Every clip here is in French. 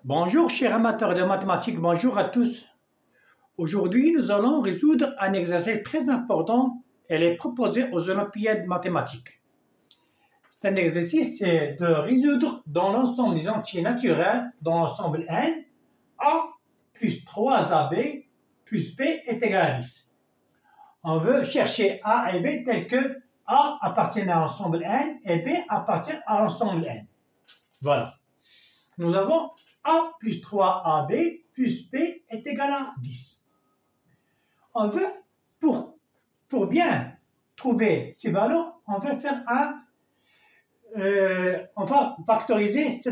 Bonjour chers amateurs de mathématiques, bonjour à tous. Aujourd'hui, nous allons résoudre un exercice très important. Elle est proposée aux Olympiades mathématiques. C'est un exercice de résoudre dans l'ensemble des entiers naturels dans l'ensemble n, a plus 3ab plus b est égal à 10. On veut chercher a et b tel que a appartient à l'ensemble n et b appartient à l'ensemble n. Voilà. Nous avons a plus 3ab plus b est égal à 10. On veut, pour bien trouver ces valeurs, on va faire on va factoriser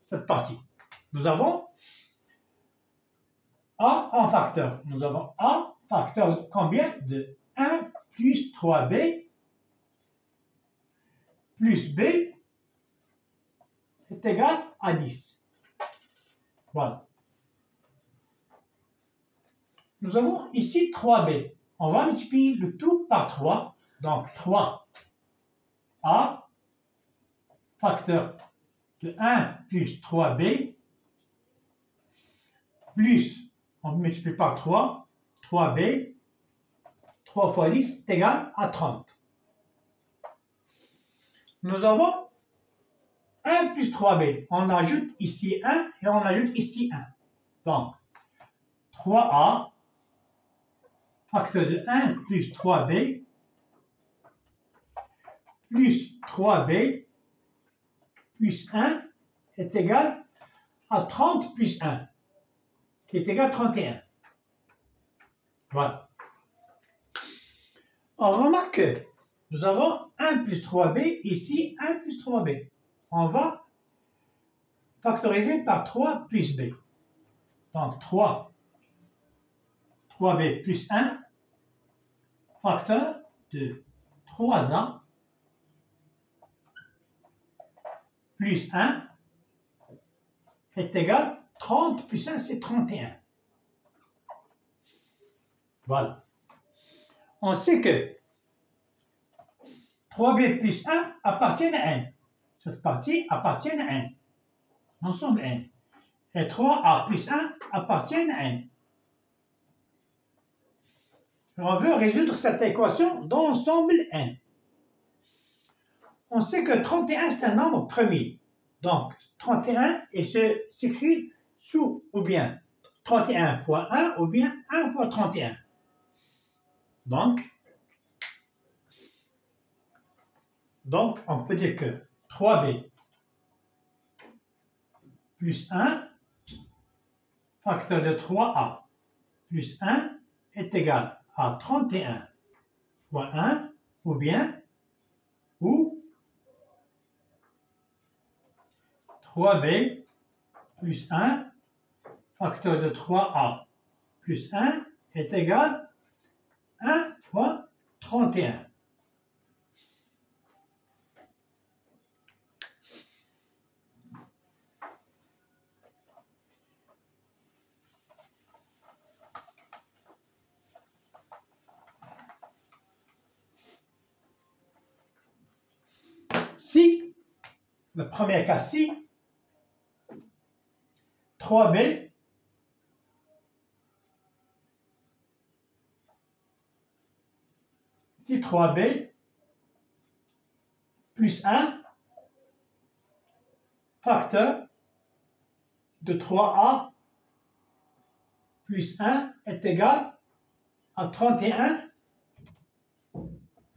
cette partie. Nous avons a en facteur. Nous avons a facteur combien de 1 plus 3b plus b est égal à 10. Voilà. Nous avons ici 3b. On va multiplier le tout par 3. Donc 3a facteur de 1 plus 3b plus, on multiplie par 3, 3b, 3 fois 10 est égal à 30. Nous avons 1 plus 3b. On ajoute ici 1 et on ajoute ici 1. Donc 3a facteur de 1 plus 3b plus 3b plus 1 est égal à 30 plus 1, qui est égal à 31. Voilà. On remarque que nous avons 1 plus 3b, ici 1 plus 3b. On va factoriser par 3 plus b. Donc 3b plus 1, facteur de 3a plus 1 est égal à 30 plus 1, c'est 31. Voilà. On sait que 3b plus 1 appartient à n. Cette partie appartient à n. L'ensemble n. Et 3a plus 1 appartient à n. On veut résoudre cette équation dans l'ensemble n. On sait que 31 c'est un nombre premier. Donc 31 s'écrit sous ou bien 31 fois 1 ou bien 1 fois 31. Donc on peut dire que 3b plus 1 facteur de 3a plus 1 est égal à 31 fois 1 ou 3b plus 1 facteur de 3a plus 1 est égal à 1 fois 31. Si, le premier cas, si 3b plus 1 facteur de 3a plus 1 est égal à 31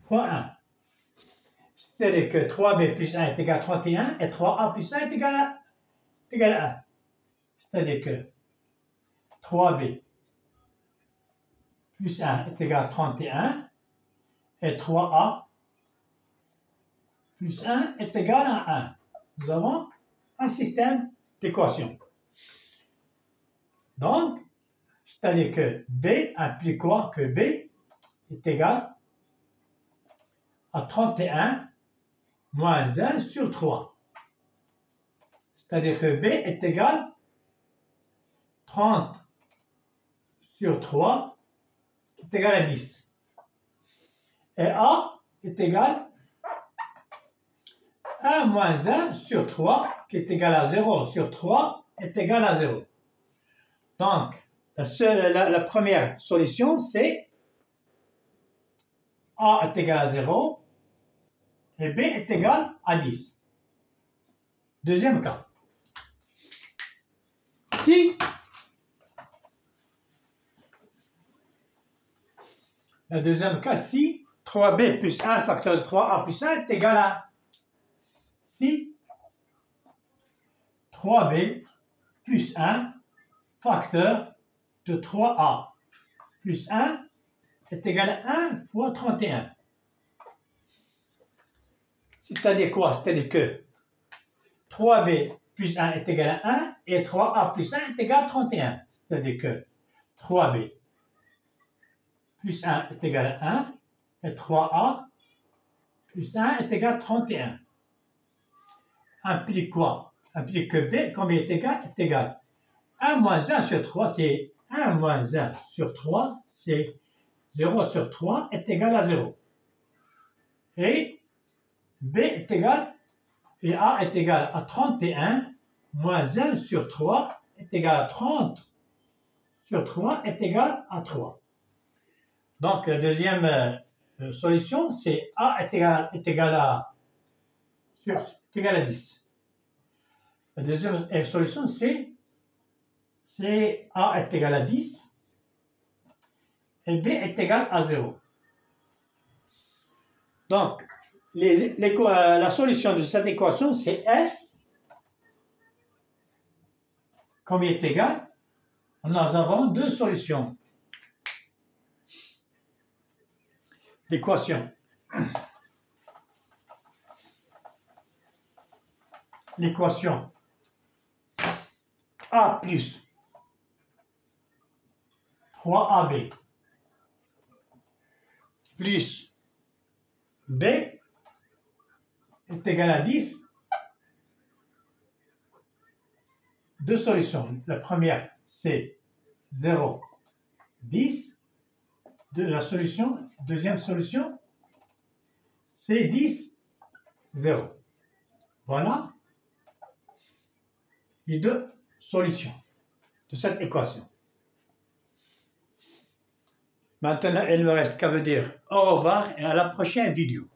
fois 1. C'est-à-dire que 3b plus 1 est égal à 31 et 3a plus 1 est égal à 1. C'est-à-dire que 3b plus 1 est égal à 31 et 3a plus 1 est égal à 1. Nous avons un système d'équations. Donc, c'est-à-dire que b implique quoi? Que b est égal à 31 moins 1 sur 3. C'est-à-dire que b est égal à 30 sur 3 qui est égal à 10. Et a est égal 1 moins 1 sur 3 qui est égal à 0 sur 3 est égal à 0. Donc, la première solution, c'est A est égal à 0 et B est égal à 10. Deuxième cas. Si le deuxième cas, si 3b plus 1 facteur de 3a plus 1 est égal à si 3b plus 1 facteur de 3a plus 1 est égal à 1 fois 31. C'est-à-dire quoi? C'est-à-dire que 3b plus 1 est égal à 1 et 3a plus 1 est égal à 31. C'est-à-dire que 3b plus 1 est égal à 1 et 3a plus 1 est égal à 31. Implique quoi? Implique que b, combien est égal? 1 moins 1 sur 3, c'est 1 moins 1 sur 3, c'est 0 sur 3 est égal à 0. Et b est égal, et a est égal à 31, moins 1 sur 3 est égal à 30 sur 3 est égal à 3. Donc, la deuxième solution, c'est a est égal à 10. La deuxième solution, c'est a est égal à 10 et b est égal à 0. Donc, la solution de cette équation, c'est S, combien est égal? Nous avons deux solutions. L'équation A plus 3AB plus B est égal à 10. Deux solutions. La première, c'est 0, 10. Deuxième solution, c'est 10, 0. Voilà les deux solutions de cette équation. Maintenant, il ne me reste qu'à vous dire au revoir et à la prochaine vidéo.